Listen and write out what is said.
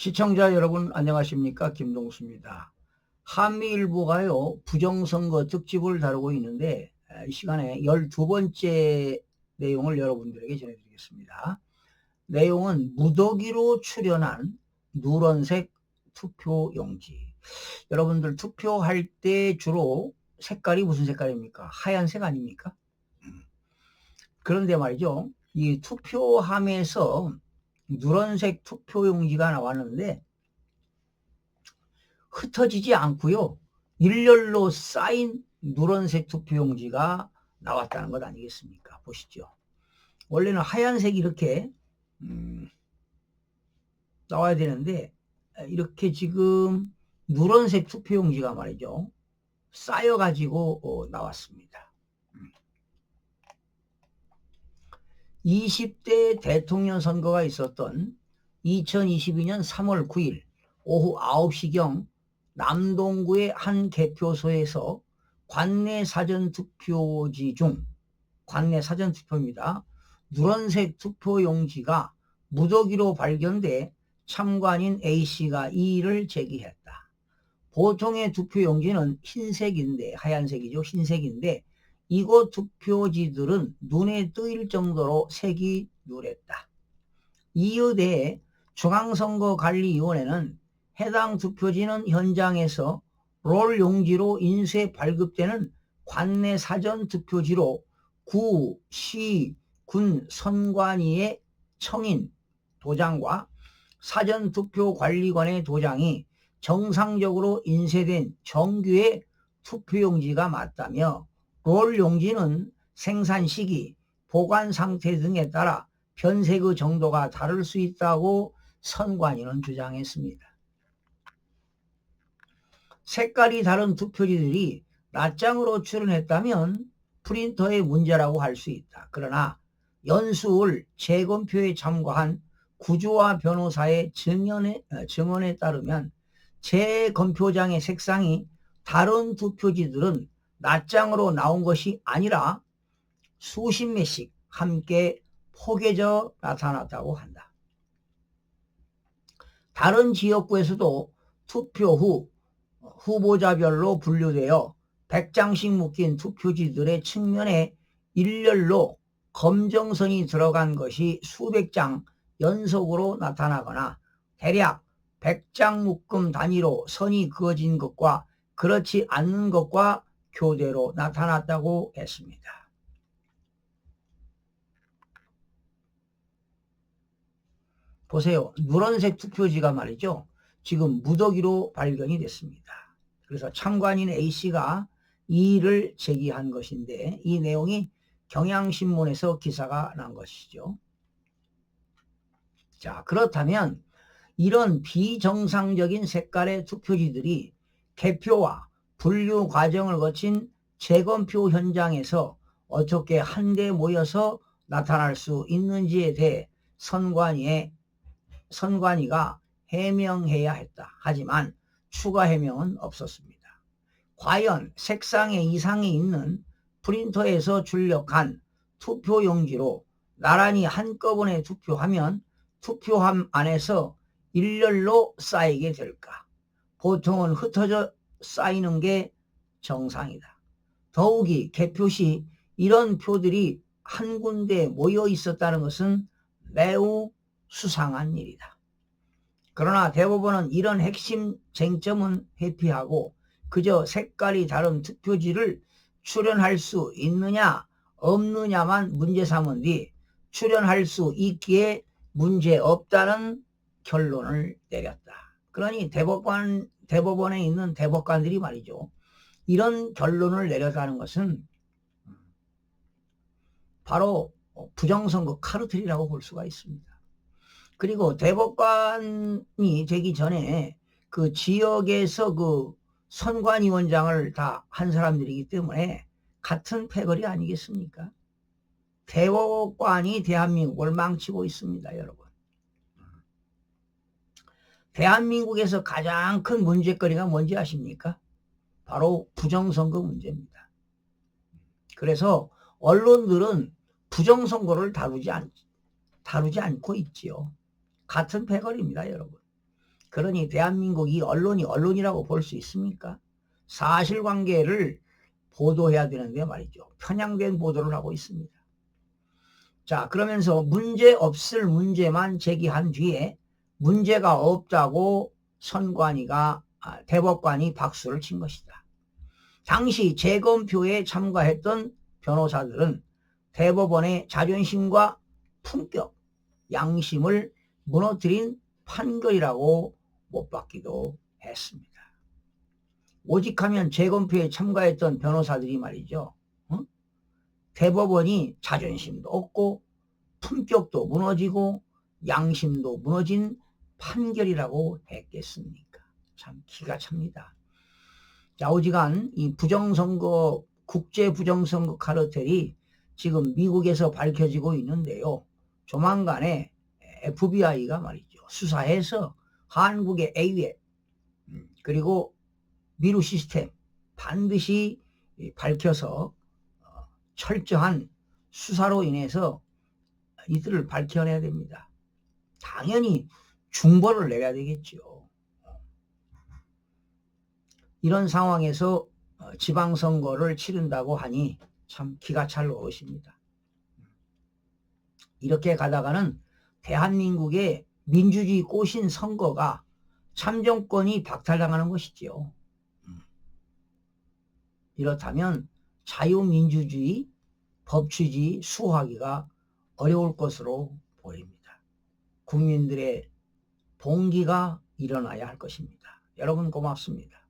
시청자 여러분 안녕하십니까? 김동수입니다. 한미일보가요 부정선거 특집을 다루고 있는데 이 시간에 12번째 내용을 여러분들에게 전해드리겠습니다. 내용은 무더기로 출연한 누런색 투표용지. 여러분들 투표할 때 주로 색깔이 무슨 색깔입니까? 하얀색 아닙니까? 그런데 말이죠, 이 투표함에서 누런색 투표용지가 나왔는데 흩어지지 않고요, 일렬로 쌓인 누런색 투표용지가 나왔다는 것 아니겠습니까? 보시죠. 원래는 하얀색이 이렇게 나와야 되는데 이렇게 지금 누런색 투표용지가 말이죠, 쌓여가지고 나왔습니다. 20대 대통령 선거가 있었던 2022년 3월 9일 오후 9시경 남동구의 한 개표소에서 관내 사전투표지 중, 관내 사전투표입니다, 누런색 투표용지가 무더기로 발견돼 참관인 A씨가 이의를 제기했다. 보통의 투표용지는 흰색인데, 하얀색이죠, 흰색인데 이곳 투표지들은 눈에 띄일 정도로 색이 누랬다. 이에 대해 중앙선거관리위원회는 해당 투표지는 현장에서 롤 용지로 인쇄 발급되는 관내 사전투표지로 구, 시, 군 선관위의 청인 도장과 사전투표관리관의 도장이 정상적으로 인쇄된 정규의 투표용지가 맞다며 롤 용지는 생산 시기, 보관 상태 등에 따라 변색의 정도가 다를 수 있다고 선관위는 주장했습니다. 색깔이 다른 투표지들이 낱장으로 출연했다면 프린터의 문제라고 할 수 있다. 그러나 연수을 재검표에 참가한 구조화 변호사의 증언에 따르면 재검표장의 색상이 다른 투표지들은 낱장으로 나온 것이 아니라 수십 매씩 함께 포개져 나타났다고 한다. 다른 지역구에서도 투표 후 후보자별로 분류되어 100장씩 묶인 투표지들의 측면에 일렬로 검정선이 들어간 것이 수백 장 연속으로 나타나거나 대략 100장 묶음 단위로 선이 그어진 것과 그렇지 않는 것과 교대로 나타났다고 했습니다. 보세요. 누런색 투표지가 말이죠, 지금 무더기로 발견이 됐습니다. 그래서 참관인 A씨가 이의를 제기한 것인데 이 내용이 경향신문에서 기사가 난 것이죠. 자, 그렇다면 이런 비정상적인 색깔의 투표지들이 개표와 분류 과정을 거친 재검표 현장에서 어떻게 한데 모여서 나타날 수 있는지에 대해 선관위가 해명해야 했다. 하지만 추가 해명은 없었습니다. 과연 색상에 이상이 있는 프린터에서 출력한 투표용지로 나란히 한꺼번에 투표하면 투표함 안에서 일렬로 쌓이게 될까? 보통은 흩어져 쌓이는 게 정상이다. 더욱이 개표 시 이런 표들이 한 군데 모여 있었다는 것은 매우 수상한 일이다. 그러나 대법원은 이런 핵심 쟁점은 회피하고 그저 색깔이 다른 투표지를 출연할 수 있느냐 없느냐만 문제 삼은 뒤 출연할 수 있기에 문제 없다는 결론을 내렸다. 그러니 대법원에 있는 대법관들이 말이죠, 이런 결론을 내렸다는 것은 바로 부정선거 카르텔이라고 볼 수가 있습니다. 그리고 대법관이 되기 전에 그 지역에서 그 선관위원장을 다 한 사람들이기 때문에 같은 패거리 아니겠습니까? 대법관이 대한민국을 망치고 있습니다, 여러분. 대한민국에서 가장 큰 문제거리가 뭔지 아십니까? 바로 부정선거 문제입니다. 그래서 언론들은 부정선거를 다루지 않고 있지요. 같은 패거리입니다, 여러분. 그러니 대한민국 이 언론이 언론이라고 볼 수 있습니까? 사실관계를 보도해야 되는데 말이죠. 편향된 보도를 하고 있습니다. 자, 그러면서 문제 없을 문제만 제기한 뒤에 문제가 없다고 대법관이 박수를 친 것이다. 당시 재검표에 참가했던 변호사들은 대법원의 자존심과 품격, 양심을 무너뜨린 판결이라고 못 받기도 했습니다. 오직하면 재검표에 참가했던 변호사들이 말이죠. 대법원이 자존심도 없고 품격도 무너지고 양심도 무너진 판결이라고 했겠습니까? 참 기가 찹니다. 자, 오지간 이 부정선거, 국제 부정선거 카르텔이 지금 미국에서 밝혀지고 있는데요. 조만간에 FBI가 말이죠. 수사해서 한국의 A웹 그리고 미루 시스템 반드시 밝혀서 철저한 수사로 인해서 이들을 밝혀내야 됩니다. 당연히 중벌을 내야 되겠죠. 이런 상황에서 지방선거를 치른다고 하니 참 기가 찰 노릇입니다. 이렇게 가다가는 대한민국의 민주주의 꼬신 선거가 참정권이 박탈당하는 것이지요. 이렇다면 자유민주주의, 법치주의 수호하기가 어려울 것으로 보입니다. 국민들의 봉기가 일어나야 할 것입니다. 여러분 고맙습니다.